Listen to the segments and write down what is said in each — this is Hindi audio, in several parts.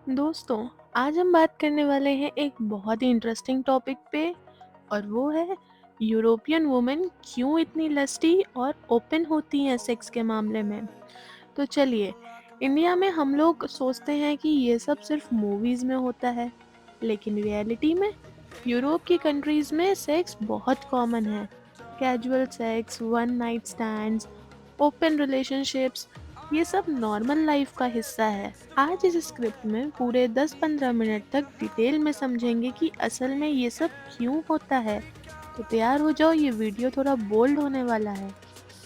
दोस्तों, आज हम बात करने वाले हैं एक बहुत ही इंटरेस्टिंग टॉपिक पे और वो है यूरोपियन वुमेन क्यों इतनी लस्टी और ओपन होती हैं सेक्स के मामले में। तो चलिए, इंडिया में हम लोग सोचते हैं कि ये सब सिर्फ मूवीज में होता है, लेकिन रियलिटी में यूरोप की कंट्रीज में सेक्स बहुत कॉमन है। Casual sex, one night stands, open relationships, ये सब नॉर्मल लाइफ का हिस्सा है। आज इस स्क्रिप्ट में पूरे 10-15 मिनट तक डिटेल में समझेंगे कि असल में ये सब क्यों होता है। तो तैयार हो जाओ, ये वीडियो थोड़ा बोल्ड होने वाला है।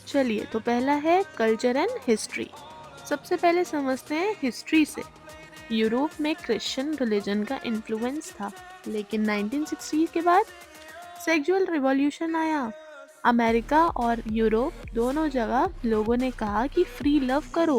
चलिए, तो पहला है कल्चर एंड हिस्ट्री। सबसे पहले समझते हैं हिस्ट्री से। यूरोप में क्रिश्चियन रिलीजन का इन्फ्लुएंस था, लेकिन 1960 के बाद सेक्सुअल रिवॉल्यूशन आया। अमेरिका और यूरोप दोनों जगह लोगों ने कहा कि फ्री लव करो,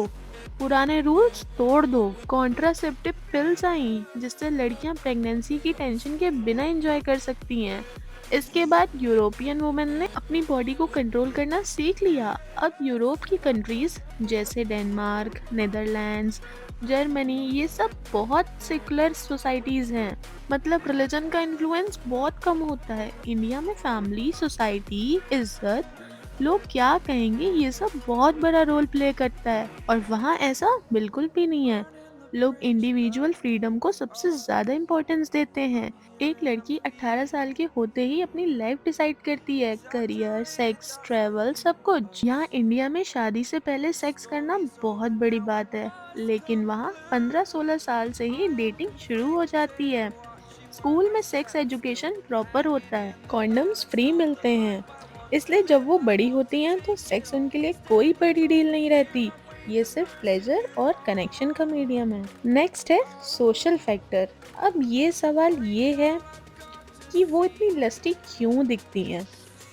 पुराने रूल्स तोड़ दो। कॉन्ट्रासेप्टिव पिल्स आई, जिससे लड़कियां प्रेगनेंसी की टेंशन के बिना एंजॉय कर सकती हैं। इसके बाद यूरोपियन वुमेन ने अपनी बॉडी को कंट्रोल करना सीख लिया। अब यूरोप की कंट्रीज जैसे डेनमार्क, नेदरलैंड्स, जर्मनी, ये सब बहुत सेकुलर सोसाइटीज हैं। मतलब रिलीजन का इन्फ्लुएंस बहुत कम होता है। इंडिया में फैमिली, सोसाइटी, इज्जत, लोग क्या कहेंगे, ये सब बहुत बड़ा रोल प्ले करता है, और वहाँ ऐसा बिल्कुल भी नहीं है। लोग इंडिविजुअल फ्रीडम को सबसे ज्यादा इम्पोर्टेंस देते हैं। एक लड़की 18 साल के होते ही अपनी लाइफ डिसाइड करती है, करियर, सेक्स, ट्रैवल, सब कुछ। यहाँ इंडिया में शादी से पहले सेक्स करना बहुत बड़ी बात है, लेकिन वहाँ 15-16 साल से ही डेटिंग शुरू हो जाती है। स्कूल में सेक्स एजुकेशन प्रॉपर होता है, कॉन्डम्स फ्री मिलते हैं। इसलिए जब वो बड़ी होती हैं तो सेक्स उनके लिए कोई बड़ी डील नहीं रहती। ये सिर्फ प्लेजर और कनेक्शन का मीडियम है। नेक्स्ट है सोशल फैक्टर। अब ये सवाल ये है कि वो इतनी लस्टी क्यों दिखती हैं।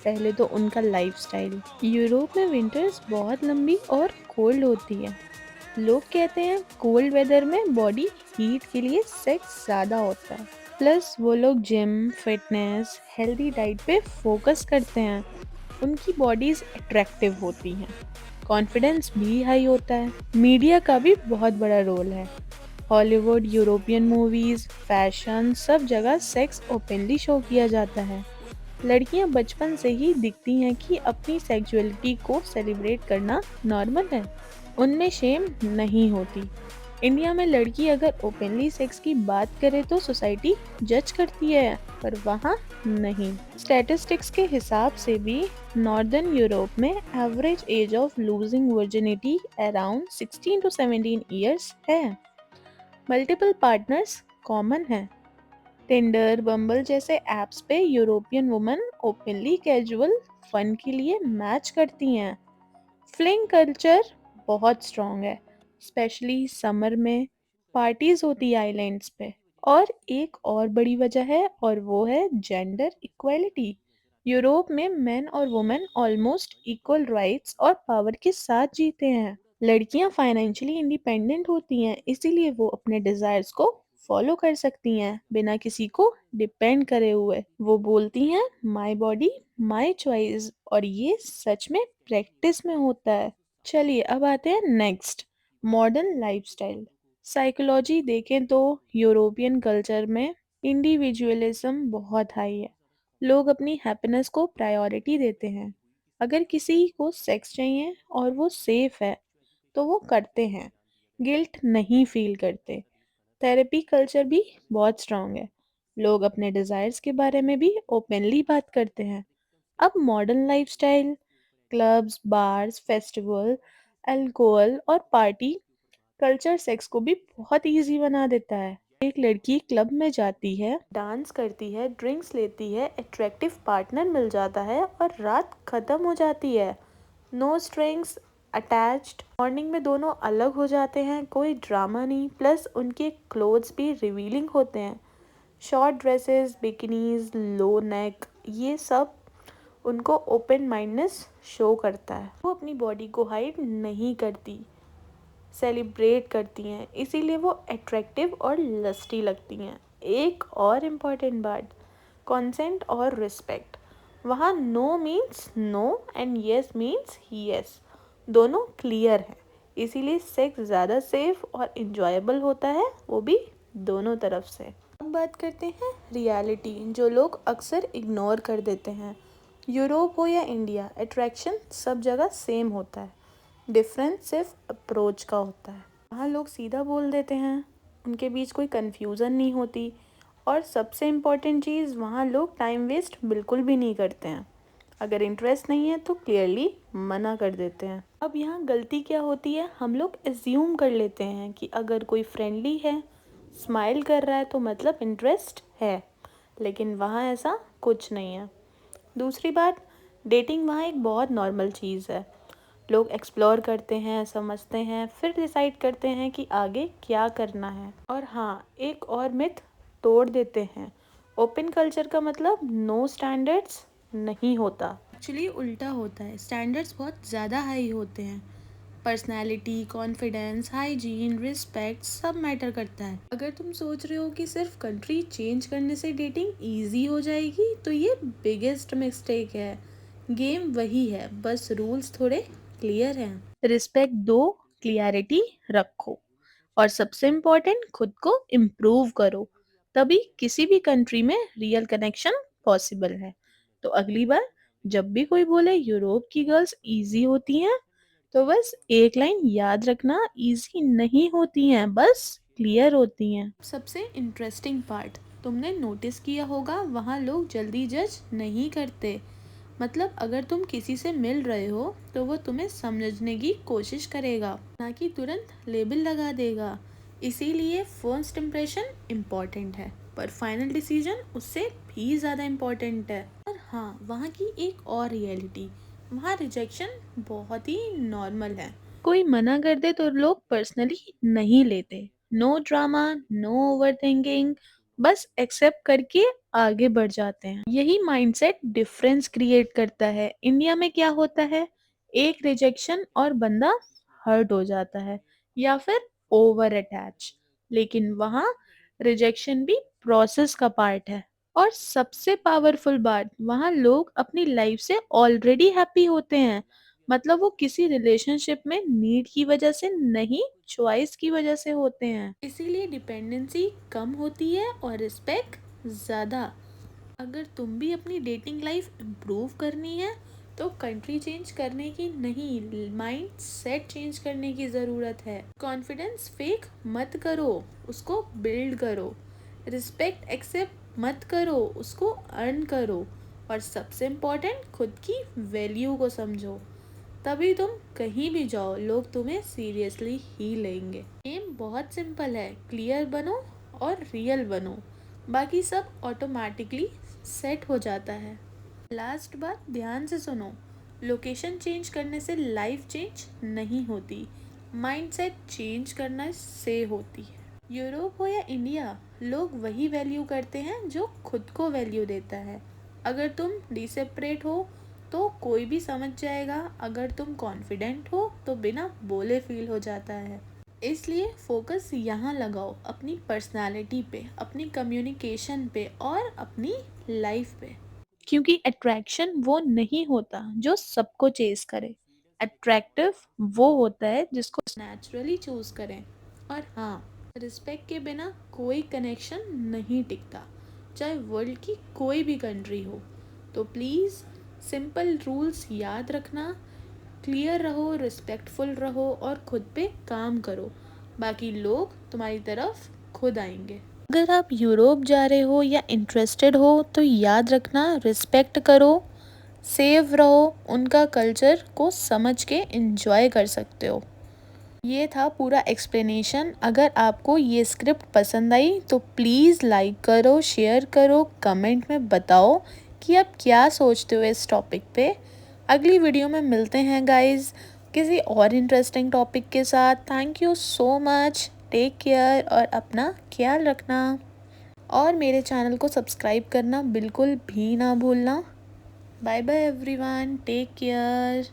पहले तो उनका लाइफस्टाइल। यूरोप में विंटर्स बहुत लंबी और कोल्ड होती है। लोग कहते हैं कोल्ड वेदर में बॉडी हीट के लिए सेक्स ज़्यादा होता है। प्लस वो लोग जिम, फिटनेस, हेल्दी डाइट पे फोकस करते हैं। उनकी बॉडीज अट्रैक्टिव होती हैं। कॉन्फिडेंस भी हाई होता है। मीडिया का भी बहुत बड़ा रोल है। हॉलीवुड, यूरोपियन मूवीज, फैशन, सब जगह सेक्स ओपनली शो किया जाता है। लड़कियां बचपन से ही दिखती हैं कि अपनी सेक्सुअलिटी को सेलिब्रेट करना नॉर्मल है। उनमें शेम नहीं होती। इंडिया में लड़की अगर ओपनली सेक्स की बात करे तो सोसाइटी जज करती है, पर वहाँ नहीं। स्टैटिस्टिक्स के हिसाब से भी नॉर्दर्न यूरोप में average age of losing virginity around 16 to 17 years है। मल्टीपल पार्टनर्स कॉमन है। टिंडर, बम्बल जैसे ऐप्स पे European women openly casual fun के लिए मैच करती हैं। फ्लिंग कल्चर बहुत स्ट्रॉन्ग है, स्पेशली समर में पार्टीज होती है आइलैंड्स पे। और एक और बड़ी वजह है, और वो है जेंडर इक्वेलिटी। यूरोप में मेन और वुमेन ऑलमोस्ट इक्वल राइट्स और पावर के साथ जीते हैं। लड़कियां फाइनेंशियली इंडिपेंडेंट होती हैं, इसीलिए वो अपने डिजायर्स को फॉलो कर सकती हैं बिना किसी को डिपेंड करे हुए। वो बोलती हैं माई बॉडी माई चॉइस, और ये सच में प्रैक्टिस में होता है। चलिए, अब आते हैं नेक्स्ट, मॉडर्न लाइफस्टाइल। साइकोलॉजी देखें तो यूरोपियन कल्चर में इंडिविजुअलिज्म बहुत हाई है। लोग अपनी हैप्पीनेस को प्रायोरिटी देते हैं। अगर किसी को सेक्स चाहिए और वो सेफ है तो वो करते हैं, गिल्ट नहीं फील करते। थेरेपी कल्चर भी बहुत स्ट्रांग है। लोग अपने डिजायर्स के बारे में भी ओपनली बात करते हैं। अब modern lifestyle, clubs, bars, festival, alcohol और पार्टी कल्चर सेक्स को भी बहुत इजी बना देता है। एक लड़की क्लब में जाती है, डांस करती है, ड्रिंक्स लेती है, अट्रैक्टिव पार्टनर मिल जाता है और रात खत्म हो जाती है। No strings attached. मॉर्निंग में दोनों अलग हो जाते हैं, कोई ड्रामा नहीं। प्लस उनके क्लोथ्स भी रिवीलिंग होते हैं। शॉर्ट ड्रेसेस, बिकिनीज, लो नेक, ये सब उनको ओपन माइंडनेस शो करता है। वो अपनी बॉडी को हाइड नहीं करती, सेलिब्रेट करती हैं, इसीलिए वो अट्रैक्टिव और लस्टी लगती हैं। एक और इम्पॉर्टेंट बात, कंसेंट और रिस्पेक्ट। वहाँ no means no and yes means yes, दोनों क्लियर है। इसीलिए सेक्स ज़्यादा सेफ और इंजॉयबल होता है, वो भी दोनों तरफ से। अब बात करते हैं रियलिटी, जो लोग अक्सर इग्नोर कर देते हैं। यूरोप हो या इंडिया, अट्रैक्शन सब जगह सेम होता है, डिफरेंस सिर्फ अप्रोच का होता है। वहाँ लोग सीधा बोल देते हैं, उनके बीच कोई कन्फ्यूज़न नहीं होती, और सबसे इम्पॉर्टेंट चीज़, वहाँ लोग टाइम वेस्ट बिल्कुल भी नहीं करते हैं। अगर इंटरेस्ट नहीं है तो क्लियरली मना कर देते हैं। अब यहाँ गलती क्या होती है, हम लोग एज्यूम कर लेते हैं कि अगर कोई फ्रेंडली है, स्माइल कर रहा है, तो मतलब इंटरेस्ट है, लेकिन वहाँ ऐसा कुछ नहीं है। दूसरी बात, डेटिंग वहाँ एक बहुत नॉर्मल चीज़ है। लोग एक्सप्लोर करते हैं, समझते हैं, फिर डिसाइड करते हैं कि आगे क्या करना है। और हाँ, एक और मिथ तोड़ देते हैं, ओपन कल्चर का मतलब नो स्टैंडर्ड्स नहीं होता। एक्चुअली उल्टा होता है, स्टैंडर्ड्स बहुत ज़्यादा हाई होते हैं। पर्सनैलिटी, कॉन्फिडेंस, हाइजीन, रिस्पेक्ट सब मैटर करता है। अगर तुम सोच रहे हो कि सिर्फ कंट्री चेंज करने से डेटिंग ईजी हो जाएगी, तो ये बिगेस्ट मिस्टेक है। गेम वही है, बस रूल्स थोड़े क्लियर हैं। रिस्पेक्ट दो, क्लियरिटी रखो, और सबसे इम्पोर्टेंट, खुद को इम्प्रूव करो, तभी किसी भी कंट्री में रियल कनेक्शन पॉसिबल है। तो अगली बार जब भी कोई बोले यूरोप की गर्ल्स इजी होती हैं, तो बस एक लाइन याद रखना, इजी नहीं होती हैं, बस क्लियर होती हैं। सबसे इंटरेस्टिंग पार्ट, तुमने नोटिस किया होगा, वहाँ लोग जल्दी जज नहीं करते। मतलब अगर तुम किसी से मिल रहे हो तो वो तुम्हें समझने की कोशिश करेगा, ना कि तुरंत लेबल लगा देगा। इसीलिए फर्स्ट इम्प्रेशन इम्पॉर्टेंट है, पर फाइनल डिसीजन उससे भी ज़्यादा इम्पॉर्टेंट है। और हाँ, वहाँ की एक और रियलिटी, वहाँ रिजेक्शन बहुत ही नॉर्मल है। कोई मना कर दे तो लोग पर्सनली नहीं लेते। No drama, no over thinking, बस एक्सेप्ट करके आगे बढ़ जाते हैं। यही माइंडसेट डिफरेंस क्रिएट करता है। इंडिया में क्या होता है, एक रिजेक्शन और बंदा हर्ट हो जाता है या फिर ओवर अटैच, लेकिन वहाँ रिजेक्शन भी प्रोसेस का पार्ट है। और सबसे पावरफुल बात, वहाँ लोग अपनी लाइफ से ऑलरेडी हैप्पी होते हैं। मतलब वो किसी रिलेशनशिप में नीड की वजह से नहीं, चॉइस की वजह से होते हैं। इसीलिए डिपेंडेंसी कम होती है और रिस्पेक्ट ज़्यादा। अगर तुम भी अपनी डेटिंग लाइफ इम्प्रूव करनी है, तो कंट्री चेंज करने की नहीं, माइंड सेट चेंज करने की ज़रूरत है। कॉन्फिडेंस फेक मत करो, उसको बिल्ड करो। रिस्पेक्ट एक्सेप्ट मत करो, उसको अर्न करो। और सबसे इम्पोर्टेंट, खुद की वैल्यू को समझो, तभी तुम कहीं भी जाओ लोग तुम्हें सीरियसली ही लेंगे। गेम बहुत सिंपल है, क्लियर बनो और रियल बनो, बाकी सब ऑटोमेटिकली सेट हो जाता है। लास्ट बात ध्यान से सुनो, लोकेशन चेंज करने से लाइफ चेंज नहीं होती, माइंडसेट चेंज करने से होती है। यूरोप हो या इंडिया, लोग वही वैल्यू करते हैं जो खुद को वैल्यू देता है। अगर तुम डिसेपरेट हो तो कोई भी समझ जाएगा, अगर तुम कॉन्फिडेंट हो तो बिना बोले फील हो जाता है। इसलिए फोकस यहाँ लगाओ, अपनी पर्सनालिटी पे, अपनी कम्युनिकेशन पे और अपनी लाइफ पे। क्योंकि अट्रैक्शन वो नहीं होता जो सबको चेज करे, अट्रैक्टिव वो होता है जिसको नेचुरली चूज करें। और हाँ, रिस्पेक्ट के बिना कोई कनेक्शन नहीं टिकता, चाहे वर्ल्ड की कोई भी कंट्री हो। तो प्लीज़ सिंपल रूल्स याद रखना, क्लियर रहो, रिस्पेक्टफुल रहो और खुद पे काम करो, बाकी लोग तुम्हारी तरफ खुद आएंगे। अगर आप यूरोप जा रहे हो या इंटरेस्टेड हो तो याद रखना, रिस्पेक्ट करो, सेव रहो, उनका कल्चर को समझ के एंजॉय कर सकते हो। ये था पूरा एक्सप्लेनेशन। अगर आपको ये स्क्रिप्ट पसंद आई तो प्लीज़ लाइक करो, शेयर करो, कमेंट में बताओ कि आप क्या सोचते हो इस टॉपिक पे। अगली वीडियो में मिलते हैं गाइस, किसी और इंटरेस्टिंग टॉपिक के साथ। Thank you so much, take care और अपना ख्याल रखना। और मेरे चैनल को सब्सक्राइब करना बिल्कुल भी ना भूलना। Bye bye everyone, take care.